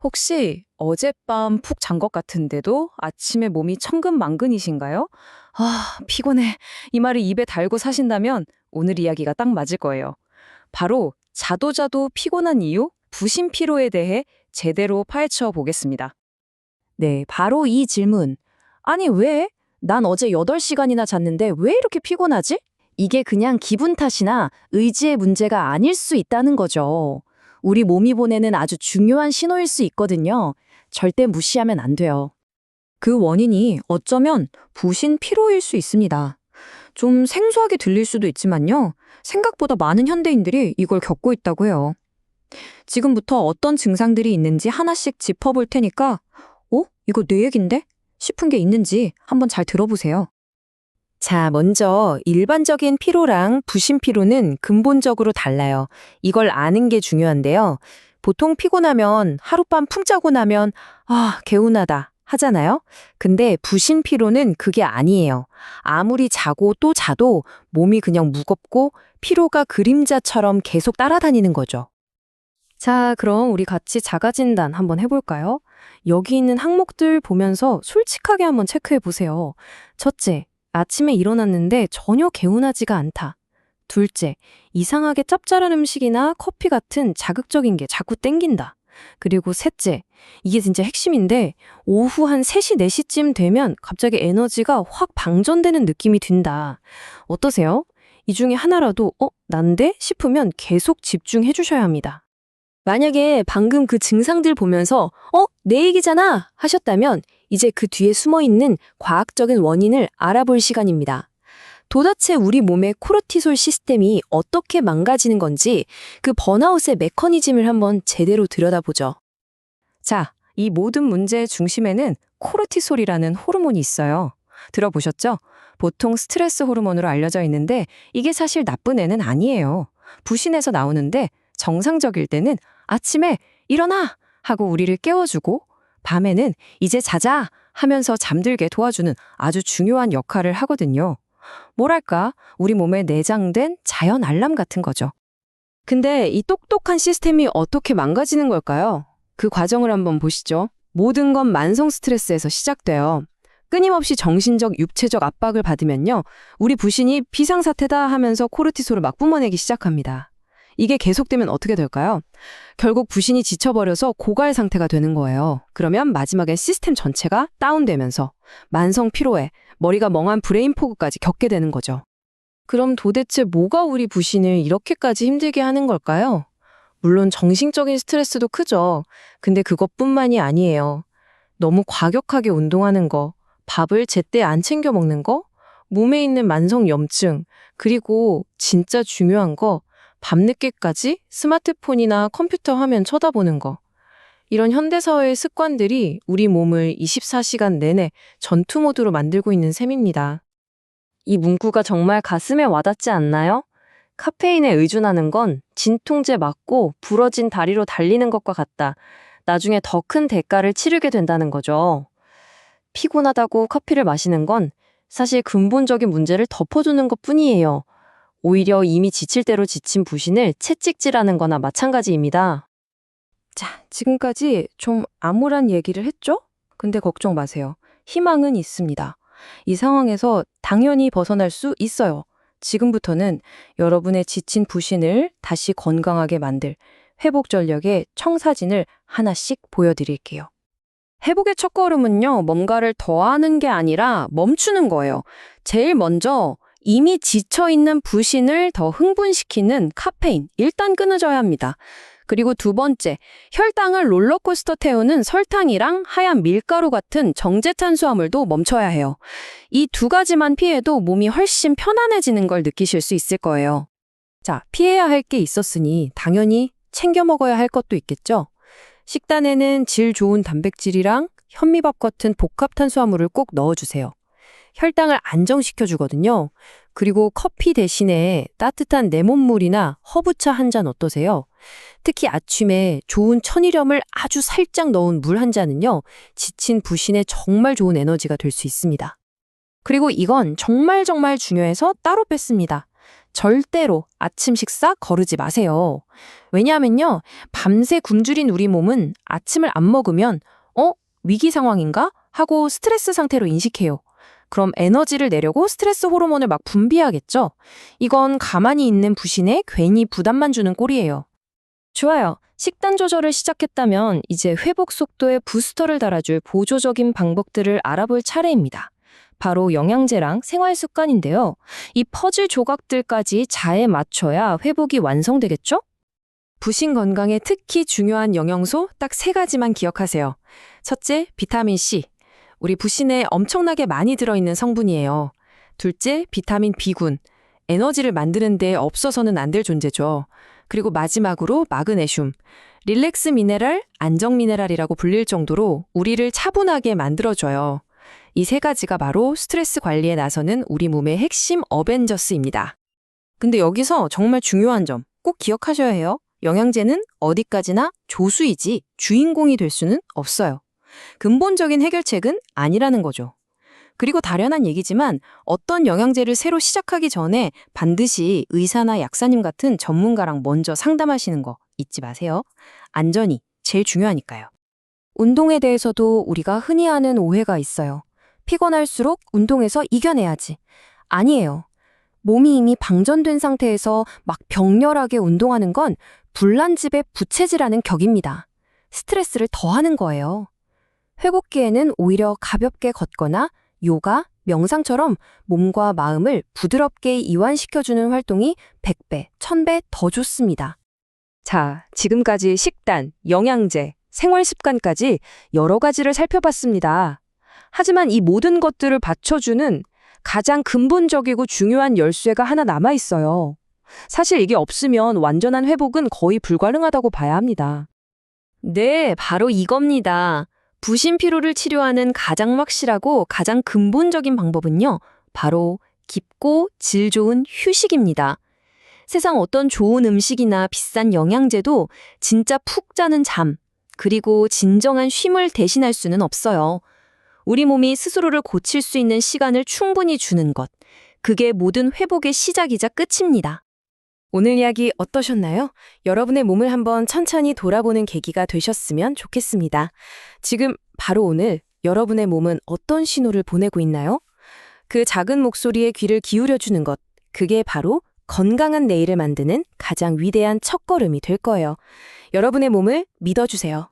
혹시 어젯밤 푹 잔 것 같은데도 아침에 몸이 천근만근이신가요? 아, 피곤해. 이 말을 입에 달고 사신다면 오늘 이야기가 딱 맞을 거예요. 바로 자도 자도 피곤한 이유, 부신 피로에 대해 제대로 파헤쳐 보겠습니다. 네, 바로 이 질문. 아니, 왜? 난 어제 8시간이나 잤는데 왜 이렇게 피곤하지? 이게 그냥 기분 탓이나 의지의 문제가 아닐 수 있다는 거죠. 우리 몸이 보내는 아주 중요한 신호일 수 있거든요. 절대 무시하면 안 돼요. 그 원인이 어쩌면 부신 피로일 수 있습니다. 좀 생소하게 들릴 수도 있지만요. 생각보다 많은 현대인들이 이걸 겪고 있다고 해요. 지금부터 어떤 증상들이 있는지 하나씩 짚어볼 테니까 이거 내 얘긴데? 싶은 게 있는지 한번 잘 들어보세요. 자, 먼저 일반적인 피로랑 부신 피로는 근본적으로 달라요. 이걸 아는 게 중요한데요. 보통 피곤하면 하룻밤 푹 자고 나면 개운하다 하잖아요. 근데 부신 피로는 그게 아니에요. 아무리 자고 또 자도 몸이 그냥 무겁고 피로가 그림자처럼 계속 따라다니는 거죠. 자, 그럼 우리 같이 자가진단 한번 해볼까요? 여기 있는 항목들 보면서 솔직하게 한번 체크해 보세요. 첫째, 아침에 일어났는데 전혀 개운하지가 않다. 둘째, 이상하게 짭짤한 음식이나 커피 같은 자극적인 게 자꾸 땡긴다. 그리고 셋째, 이게 진짜 핵심인데 오후 한 3시, 4시쯤 되면 갑자기 에너지가 확 방전되는 느낌이 든다. 어떠세요? 이 중에 하나라도 난데? 싶으면 계속 집중해 주셔야 합니다. 만약에 방금 그 증상들 보면서 내 얘기잖아 하셨다면 이제 그 뒤에 숨어있는 과학적인 원인을 알아볼 시간입니다. 도대체 우리 몸의 코르티솔 시스템이 어떻게 망가지는 건지 그 번아웃의 메커니즘을 한번 제대로 들여다보죠. 자, 이 모든 문제의 중심에는 코르티솔이라는 호르몬이 있어요. 들어보셨죠? 보통 스트레스 호르몬으로 알려져 있는데 이게 사실 나쁜 애는 아니에요. 부신에서 나오는데 정상적일 때는 아침에 일어나! 하고 우리를 깨워주고 밤에는 이제 자자! 하면서 잠들게 도와주는 아주 중요한 역할을 하거든요. 뭐랄까, 우리 몸에 내장된 자연 알람 같은 거죠. 근데 이 똑똑한 시스템이 어떻게 망가지는 걸까요? 그 과정을 한번 보시죠. 모든 건 만성 스트레스에서 시작돼요. 끊임없이 정신적, 육체적 압박을 받으면요. 우리 부신이 비상사태다 하면서 코르티솔을 막 뿜어내기 시작합니다. 이게 계속되면 어떻게 될까요? 결국 부신이 지쳐버려서 고갈 상태가 되는 거예요. 그러면 마지막엔 시스템 전체가 다운되면서 만성 피로에 머리가 멍한 브레인 포그까지 겪게 되는 거죠. 그럼 도대체 뭐가 우리 부신을 이렇게까지 힘들게 하는 걸까요? 물론 정신적인 스트레스도 크죠. 근데 그것뿐만이 아니에요. 너무 과격하게 운동하는 거, 밥을 제때 안 챙겨 먹는 거, 몸에 있는 만성 염증, 그리고 진짜 중요한 거, 밤늦게까지 스마트폰이나 컴퓨터 화면 쳐다보는 거. 이런 현대사회의 습관들이 우리 몸을 24시간 내내 전투 모드로 만들고 있는 셈입니다. 이 문구가 정말 가슴에 와닿지 않나요? 카페인에 의존하는 건 진통제 맞고 부러진 다리로 달리는 것과 같다. 나중에 더 큰 대가를 치르게 된다는 거죠. 피곤하다고 커피를 마시는 건 사실 근본적인 문제를 덮어주는 것뿐이에요. 오히려 이미 지칠 대로 지친 부신을 채찍질하는 거나 마찬가지입니다. 자, 지금까지 좀 암울한 얘기를 했죠? 근데 걱정 마세요. 희망은 있습니다. 이 상황에서 당연히 벗어날 수 있어요. 지금부터는 여러분의 지친 부신을 다시 건강하게 만들 회복 전력의 청사진을 하나씩 보여드릴게요. 회복의 첫걸음은요, 뭔가를 더하는 게 아니라 멈추는 거예요. 제일 먼저 이미 지쳐있는 부신을 더 흥분시키는 카페인, 일단 끊어줘야 합니다. 그리고 두 번째, 혈당을 롤러코스터 태우는 설탕이랑 하얀 밀가루 같은 정제 탄수화물도 멈춰야 해요. 이 두 가지만 피해도 몸이 훨씬 편안해지는 걸 느끼실 수 있을 거예요. 자, 피해야 할 게 있었으니 당연히 챙겨 먹어야 할 것도 있겠죠? 식단에는 질 좋은 단백질이랑 현미밥 같은 복합 탄수화물을 꼭 넣어주세요. 혈당을 안정시켜주거든요. 그리고 커피 대신에 따뜻한 레몬물이나 허브차 한 잔 어떠세요? 특히 아침에 좋은 천일염을 아주 살짝 넣은 물 한 잔은요, 지친 부신에 정말 좋은 에너지가 될 수 있습니다. 그리고 이건 정말 중요해서 따로 뺐습니다. 절대로 아침 식사 거르지 마세요. 왜냐하면요, 밤새 굶주린 우리 몸은 아침을 안 먹으면 위기 상황인가? 하고 스트레스 상태로 인식해요. 그럼 에너지를 내려고 스트레스 호르몬을 막 분비하겠죠? 이건 가만히 있는 부신에 괜히 부담만 주는 꼴이에요. 좋아요. 식단 조절을 시작했다면 이제 회복 속도에 부스터를 달아줄 보조적인 방법들을 알아볼 차례입니다. 바로 영양제랑 생활 습관인데요. 이 퍼즐 조각들까지 잘 맞춰야 회복이 완성되겠죠? 부신 건강에 특히 중요한 영양소 딱 3가지만 기억하세요. 첫째, 비타민 C. 우리 부신에 엄청나게 많이 들어있는 성분이에요. 둘째, 비타민 B군. 에너지를 만드는 데 없어서는 안 될 존재죠. 그리고 마지막으로 마그네슘. 릴렉스 미네랄, 안정 미네랄이라고 불릴 정도로 우리를 차분하게 만들어줘요. 이 3가지가 바로 스트레스 관리에 나서는 우리 몸의 핵심 어벤져스입니다. 근데 여기서 정말 중요한 점 꼭 기억하셔야 해요. 영양제는 어디까지나 조수이지 주인공이 될 수는 없어요. 근본적인 해결책은 아니라는 거죠. 그리고 당연한 얘기지만 어떤 영양제를 새로 시작하기 전에 반드시 의사나 약사님 같은 전문가랑 먼저 상담하시는 거 잊지 마세요. 안전이 제일 중요하니까요. 운동에 대해서도 우리가 흔히 하는 오해가 있어요. 피곤할수록 운동해서 이겨내야지. 아니에요. 몸이 이미 방전된 상태에서 막 격렬하게 운동하는 건 불난집에 부채질하는 격입니다. 스트레스를 더하는 거예요. 회복기에는 오히려 가볍게 걷거나 요가, 명상처럼 몸과 마음을 부드럽게 이완시켜주는 활동이 100배, 1000배 더 좋습니다. 자, 지금까지 식단, 영양제, 생활 습관까지 여러 가지를 살펴봤습니다. 하지만 이 모든 것들을 받쳐주는 가장 근본적이고 중요한 열쇠가 하나 남아있어요. 사실 이게 없으면 완전한 회복은 거의 불가능하다고 봐야 합니다. 네, 바로 이겁니다. 부신 피로를 치료하는 가장 확실하고 가장 근본적인 방법은요, 바로 깊고 질 좋은 휴식입니다. 세상 어떤 좋은 음식이나 비싼 영양제도 진짜 푹 자는 잠, 그리고 진정한 쉼을 대신할 수는 없어요. 우리 몸이 스스로를 고칠 수 있는 시간을 충분히 주는 것, 그게 모든 회복의 시작이자 끝입니다. 오늘 이야기 어떠셨나요? 여러분의 몸을 한번 천천히 돌아보는 계기가 되셨으면 좋겠습니다. 지금 바로 오늘 여러분의 몸은 어떤 신호를 보내고 있나요? 그 작은 목소리에 귀를 기울여주는 것, 그게 바로 건강한 내일을 만드는 가장 위대한 첫걸음이 될 거예요. 여러분의 몸을 믿어주세요.